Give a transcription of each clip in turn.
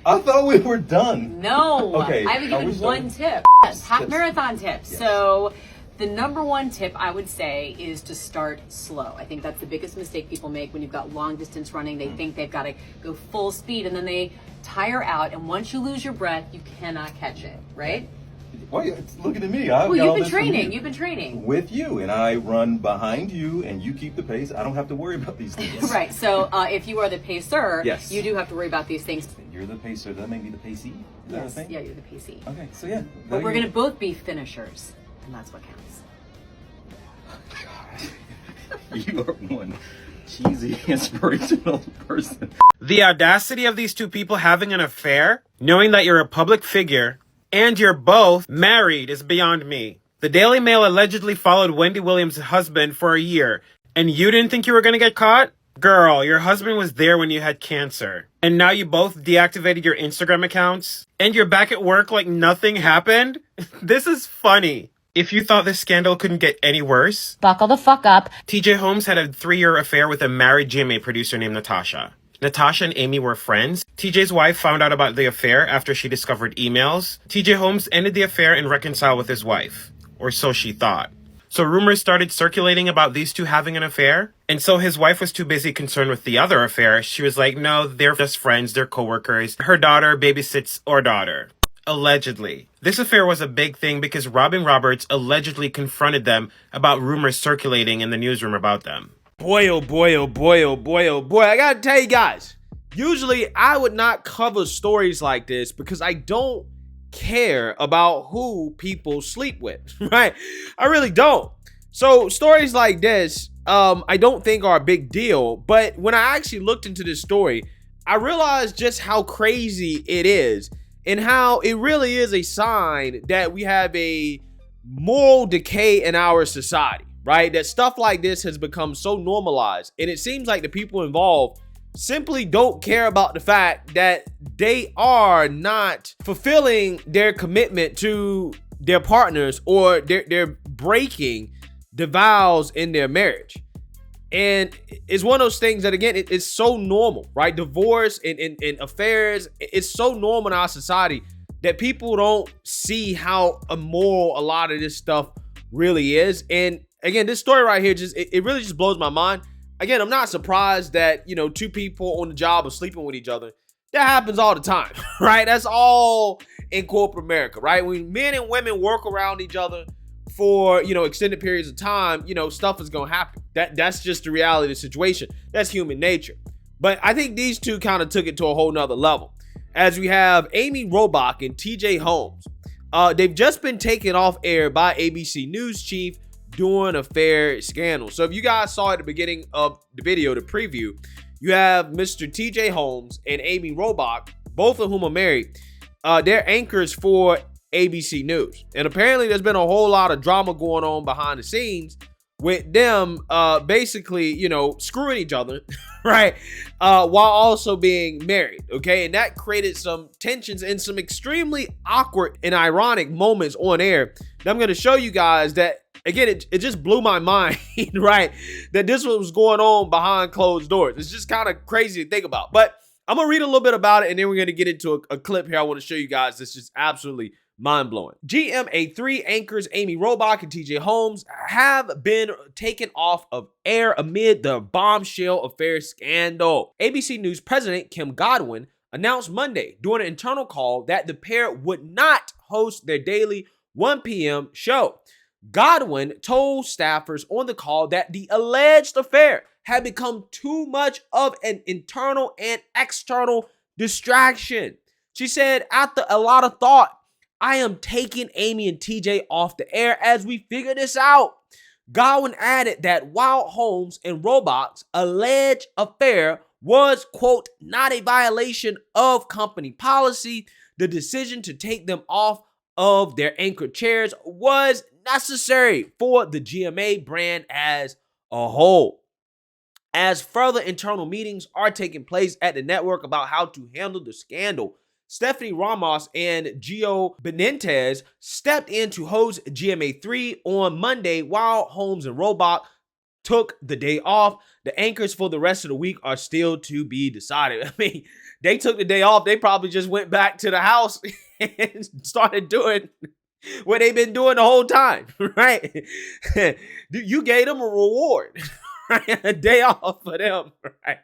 I thought we were done. No. Okay. I haven't given one tip. Yes, half marathon tip. Yes. So the number one tip I would say is to start slow. I think that's the biggest mistake people make when you've got long distance running. They think they've got to go full speed and then they tire out. And once you lose your breath, you cannot catch it, right? Well, look at me. You've been training. You've been training. With you, and I run behind you, and you keep the pace. I don't have to worry about these things. Right. So if you are the pacer, yes, you do have to worry about these things. You're the pacer. Does that make me the pacey? Is that a thing? Yeah, you're the pacey. Okay, so yeah. But we're going to both be finishers, and that's what counts. God. You are one cheesy, inspirational person. The audacity of these two people having an affair, knowing that you're a public figure, and you're both married is beyond me. The Daily Mail allegedly followed Wendy Williams' husband for a year, and you didn't think you were going to get caught? Girl, your husband was there when you had cancer. And now you both deactivated your Instagram accounts? And you're back at work like nothing happened? This is funny. If you thought this scandal couldn't get any worse, buckle the fuck up. T.J. Holmes had a 3-year affair with a married GMA producer named Natasha. Natasha and Amy were friends. TJ's wife found out about the affair after she discovered emails. TJ Holmes ended the affair and reconciled with his wife. Or so she thought. So rumors started circulating about these two having an affair. And so his wife was too busy concerned with the other affair. She was like, no, they're just friends, they're coworkers. Her daughter babysits our daughter. Allegedly. This affair was a big thing because Robin Roberts allegedly confronted them about rumors circulating in the newsroom about them. Boy, oh boy, oh boy, oh boy, oh boy. I gotta tell you guys, usually I would not cover stories like this because I don't care about who people sleep with, right? I really don't. So stories like this, I don't think are a big deal. But when I actually looked into this story, I realized just how crazy it is and how it really is a sign that we have a moral decay in our society. Right? That stuff like this has become so normalized. And it seems like the people involved simply don't care about the fact that they are not fulfilling their commitment to their partners, or they're breaking the vows in their marriage. And it's one of those things that, again, it's so normal, right? Divorce and affairs, it's so normal in our society that people don't see how immoral a lot of this stuff really is. And again, this story right here, it really just blows my mind. Again, I'm not surprised that, two people on the job are sleeping with each other. That happens all the time, right? That's all in corporate America, right? When men and women work around each other for, extended periods of time, stuff is going to happen. That's just the reality of the situation. That's human nature. But I think these two kind of took it to a whole nother level. As we have Amy Robach and T.J. Holmes. They've just been taken off air by ABC News chief during affair scandal. So if you guys saw at the beginning of the video, the preview, you have Mr. T.J. Holmes and Amy Robach, both of whom are married. They're anchors for ABC News. And apparently there's been a whole lot of drama going on behind the scenes with them basically, screwing each other, right? While also being married, okay? And that created some tensions and some extremely awkward and ironic moments on air that I'm going to show you guys that, again, it just blew my mind, right? That this was going on behind closed doors. It's just kind of crazy to think about. But I'm going to read a little bit about it, and then we're going to get into a clip here I want to show you guys. This is absolutely mind-blowing. GMA 3 anchors Amy Robach and T.J. Holmes have been taken off of air amid the bombshell affair scandal. ABC News president Kim Godwin announced Monday during an internal call that the pair would not host their daily 1 p.m. show. Godwin told staffers on the call that the alleged affair had become too much of an internal and external distraction. She said, after a lot of thought, I am taking Amy and TJ off the air as we figure this out. Godwin added that while Holmes and Robach's alleged affair was, quote, not a violation of company policy, the decision to take them off of their anchor chairs was necessary for the GMA brand as a whole. As further internal meetings are taking place at the network about how to handle the scandal, Stephanie Ramos and Gio Benitez stepped in to host GMA 3 on Monday while Holmes and Robach took the day off. The anchors for the rest of the week are still to be decided. I mean, they took the day off. They probably just went back to the house and started doing what they've been doing the whole time, right? You gave them a reward, right? A day off for them, right?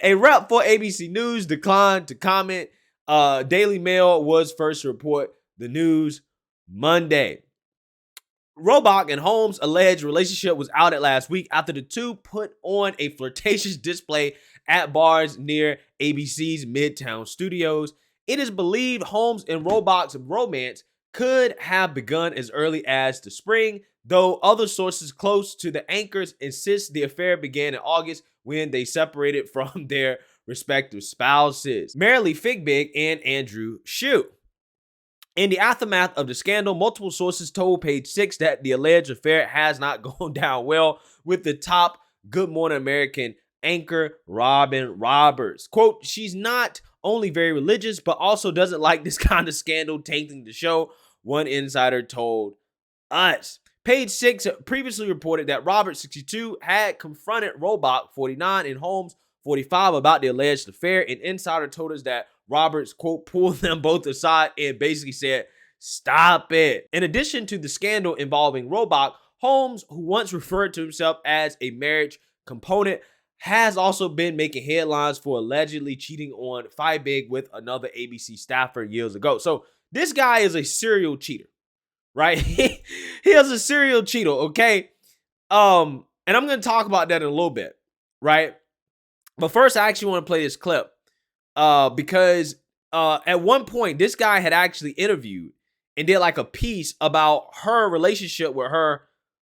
A rep for ABC News declined to comment. Daily Mail was first to report the news Monday. Robach and Holmes' alleged relationship was outed last week after the two put on a flirtatious display at bars near ABC's Midtown studios. It is believed Holmes and Robach's romance could have begun as early as the spring, though other sources close to the anchors insist the affair began in August when they separated from their respective spouses, Marilee Figbig and Andrew Shue. In the aftermath of the scandal, multiple sources told Page Six that the alleged affair has not gone down well with the top Good Morning American anchor, Robin Roberts. Quote, she's not only very religious, but also doesn't like this kind of scandal tainting the show, one insider told us. Page Six previously reported that Roberts, 62, had confronted Robach, 49, and Holmes, 45, about the alleged affair. An insider told us that Roberts, quote, pulled them both aside and basically said, stop it. In addition to the scandal involving Robach, Holmes, who once referred to himself as a marriage component, has also been making headlines for allegedly cheating on Figbig with another ABC staffer years ago. So this guy is a serial cheater, right? He is a serial cheater, okay? And I'm going to talk about that in a little bit, right? But first, I actually want to play this clip because at one point, this guy had actually interviewed and did like a piece about her relationship with her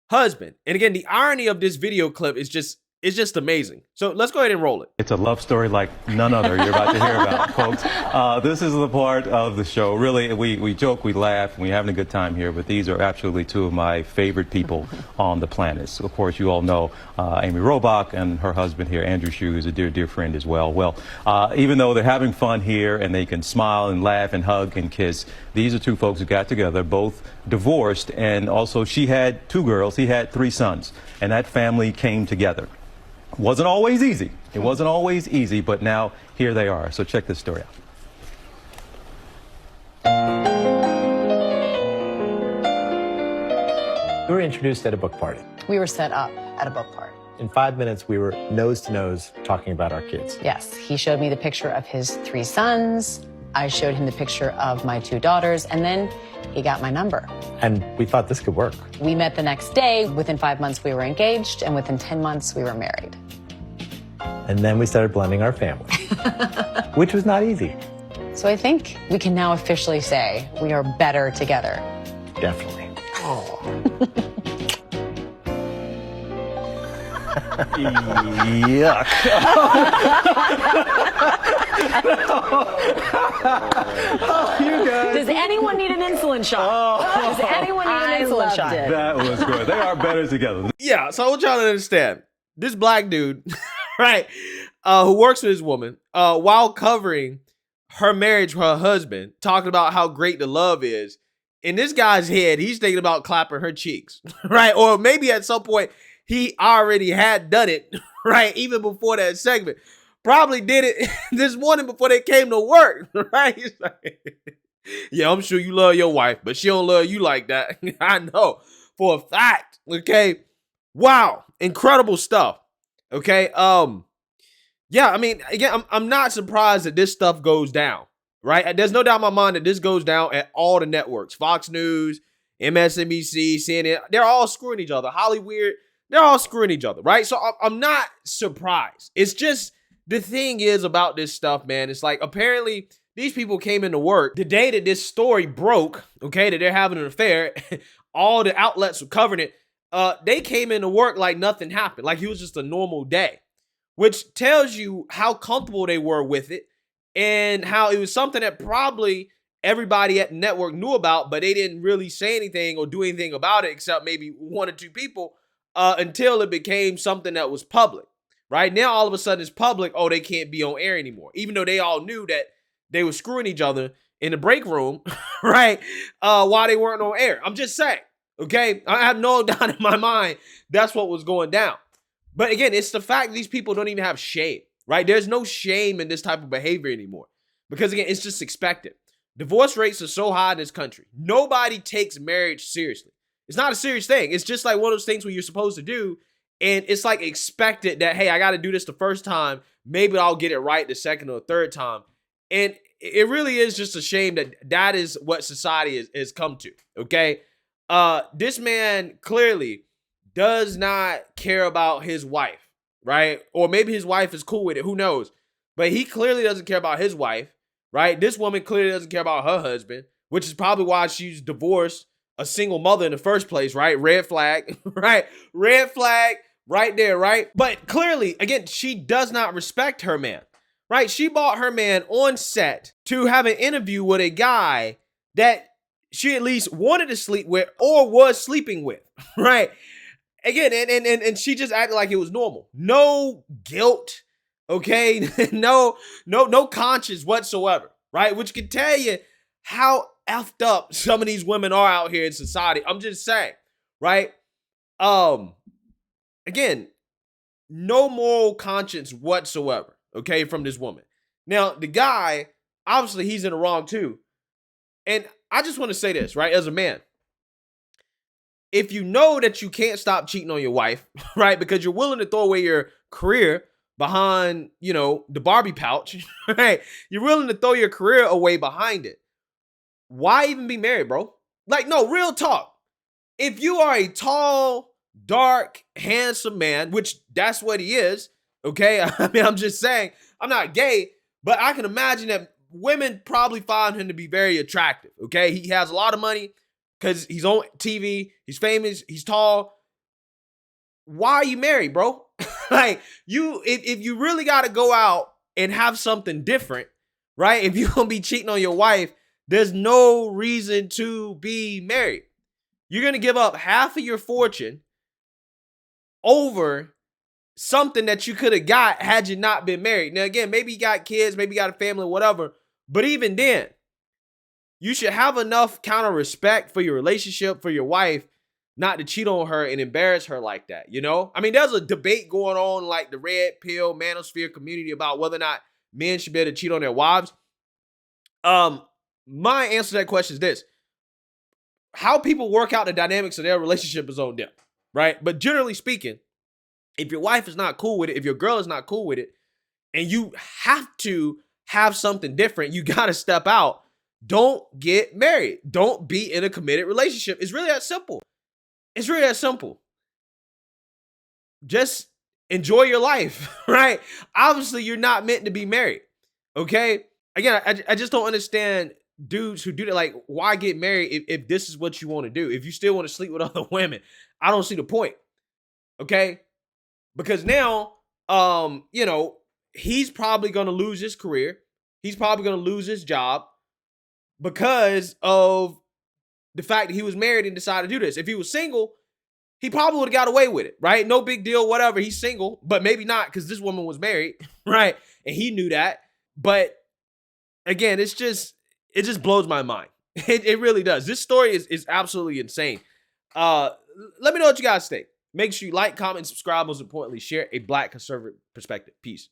husband. And again, the irony of this video clip is just amazing. So let's go ahead and roll it. It's a love story like none other you're about to hear about, folks. This is the part of the show. Really, we joke, we laugh, and we're having a good time here, but these are absolutely two of my favorite people on the planet. So, of course, you all know Amy Robach and her husband here, Andrew Shue, is a dear, dear friend as well. Well, even though they're having fun here and they can smile and laugh and hug and kiss, these are two folks who got together, both divorced, and also she had 2 girls, he had 3 sons, and that family came together. Wasn't always easy. It wasn't always easy, but now here they are. So check this story out. We were introduced at a book party. We were set up at a book party. In 5 minutes, we were nose to nose talking about our kids. Yes, he showed me the picture of his 3 sons. I showed him the picture of my 2 daughters, and then he got my number. And we thought this could work. We met the next day. Within 5 months, we were engaged, and within 10 months, we were married. And then we started blending our family, which was not easy. So I think we can now officially say we are better together. Definitely. Oh. Yuck. Oh, you guys. Does anyone need an insulin shot? Does anyone need an insulin shot? That was good. They are better together. Yeah, so I want y'all to understand. This black dude, right, who works with his woman, while covering her marriage with her husband, talking about how great the love is, in this guy's head, he's thinking about clapping her cheeks, right? Or maybe at some point, he already had done it, right? Even before that segment. Probably did it this morning before they came to work, right? He's like, yeah, I'm sure you love your wife, but she don't love you like that. I know for a fact, okay? Wow, incredible stuff, okay? Yeah, I mean, again, I'm not surprised that this stuff goes down, right? There's no doubt in my mind that this goes down at all the networks. Fox News, MSNBC, CNN, they're all screwing each other. Hollywood, they're all screwing each other, right? So I'm not surprised. It's just, the thing is about this stuff, man, it's like apparently these people came into work the day that this story broke, okay, that they're having an affair. All the outlets were covering it. They came into work like nothing happened, like it was just a normal day, which tells you how comfortable they were with it and how it was something that probably everybody at the network knew about, but they didn't really say anything or do anything about it except maybe 1 or 2 people until it became something that was public. Right now, all of a sudden it's public. Oh, they can't be on air anymore, even though they all knew that they were screwing each other in the break room, right? While they weren't on air. I'm just saying. Okay, I have no doubt in my mind that's what was going down. But again, it's the fact these people don't even have shame, right? There's no shame in this type of behavior anymore because again, it's just expected. Divorce rates are so high in this country. Nobody takes marriage seriously. It's not a serious thing. It's just like one of those things where you're supposed to do, and it's like expected that, hey, I got to do this the first time. Maybe I'll get it right the second or third time. And it really is just a shame that that is what society has come to, okay? This man clearly does not care about his wife, right? Or maybe his wife is cool with it, who knows? But he clearly doesn't care about his wife, right? This woman clearly doesn't care about her husband, which is probably why she's divorced, a single mother in the first place, right? Red flag, right? Red flag right there, right? But clearly, again, she does not respect her man, right? She bought her man on set to have an interview with a guy that she at least wanted to sleep with or was sleeping with, right? Again, and she just acted like it was normal. No guilt, okay? No conscience whatsoever, right? Which can tell you how effed up some of these women are out here in society. I'm just saying, right? Again, no moral conscience whatsoever, okay, from this woman. Now, the guy, obviously, he's in the wrong too. And I just want to say this, right, as a man. If you know that you can't stop cheating on your wife, right, because you're willing to throw away your career behind, the Barbie pouch, right? You're willing to throw your career away behind it. Why even be married, bro? Like, no, real talk. If you are a tall, dark, handsome man, which that's what he is, okay? I mean, I'm just saying, I'm not gay, but I can imagine that women probably find him to be very attractive, okay? He has a lot of money because he's on TV, he's famous, he's tall. Why are you married, bro? Like, if you really got to go out and have something different, right? If you're going to be cheating on your wife, there's no reason to be married. You're going to give up half of your fortune over something that you could have got had you not been married. Now, again, maybe you got kids, maybe you got a family, whatever. But even then, you should have enough kind of respect for your relationship, for your wife, not to cheat on her and embarrass her like that, I mean, there's a debate going on like the red pill manosphere community about whether or not men should be able to cheat on their wives. My answer to that question is this. How people work out the dynamics of their relationship is on them, right? But generally speaking, if your wife is not cool with it, if your girl is not cool with it, and you have to have something different, you got to step out. Don't get married. Don't be in a committed relationship. It's really that simple. It's really that simple. Just enjoy your life, right? Obviously, you're not meant to be married, okay? Again, I just don't understand dudes who do that. Like, why get married if this is what you want to do? If you still want to sleep with other women, I don't see the point, okay? Because now, he's probably going to lose his career. He's probably going to lose his job because of the fact that he was married and decided to do this. If he was single, he probably would have got away with it, right? No big deal, whatever. He's single, but maybe not because this woman was married, right? And he knew that. But again, it just blows my mind. It really does. This story is absolutely insane. Let me know what you guys think. Make sure you like, comment, subscribe. Most importantly, share a Black conservative perspective. Peace.